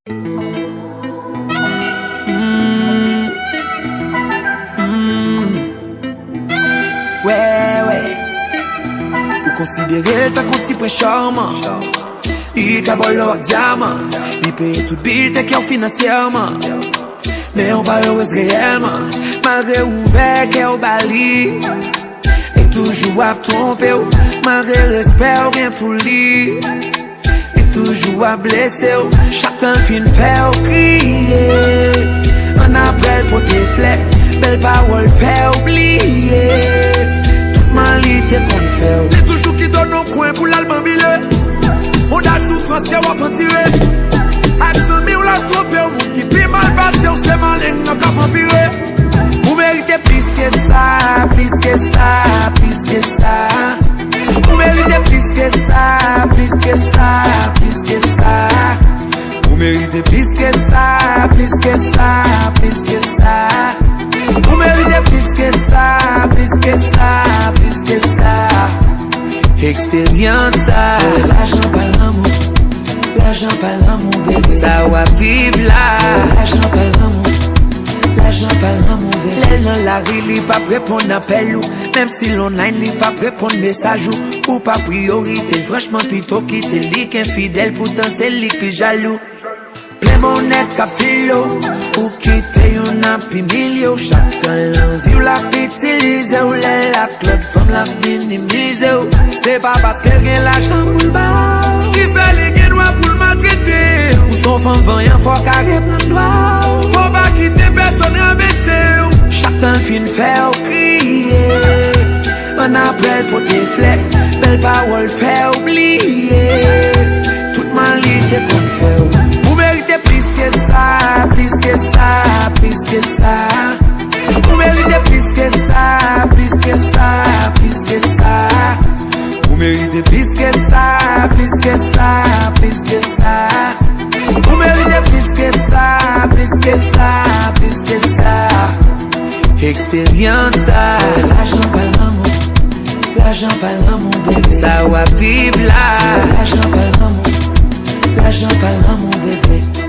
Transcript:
Ouais. Ou considérer ta compte si charmant. Il cabole leur diamant. Il paye tout bill t'es qui financièrement. Mais on pas heureuse réellement. Malgré ouvert qu'est au bali. Et toujours à tromper. Malgré respect ou bien pour lui. Et toujours à blesser. Chacun fin faire crier. On appelle pour tes flèches. Belle parole fait oublier. Toute malité qu'on fait. C'est toujours qui donne un coin pour l'album bilé. On a souffrance qui va pas tirer. Action ou la trompée. Qui peut mal passer. On s'est malin, on n'a pas empiré. Vous méritez plus que ça, plus que ça, plus que ça. Vous méritez plus que ça, plus que ça, plus que ça. Vous méritez plus que ça, plus que ça, plus que ça. Vous méritez plus que ça, plus que ça, plus que ça. Expérience ça. L'argent pas l'amour, l'argent pas l'amour, bébé. Ça va vivre là. L'argent pas l'amour, l'argent pas l'amour, bébé. L'aile dans la rue, li pas répondre à appel ou. Même si l'online, li pas répondre message ou pas priorité. Franchement, plutôt quitter li qu'infidèle. Pourtant, c'est li qui jaloux. Plein monnaie qu'a filo. Ou quitter yon api milio. Chacun l'envie ou la utiliser. Ou la club femme la minimiser. C'est pas parce qu'elle gagne l'argent pour le bar Qui fait les gains noirs pour le maltraiter. ou son femme vaillant faut carré prendre droit. Faut pas quitter personne à baisser. Chacun fin faire crier. On appelle pour tes flèches. Belle parole fait oublier. Toute malité qu'on fait. Vous méritez plus que ça, plus que ça, plus que ça. Vous méritez plus que ça, plus que ça, plus que ça. Vous méritez plus que ça, plus que ça, plus que ça. Vous méritez plus que ça, plus que ça, plus que ça. Expérience ça. L'argent pas l'amour, l'argent pas l'amour, bébé. Ça va vivre là. L'argent pas l'amour, l'argent pas l'amour, bébé.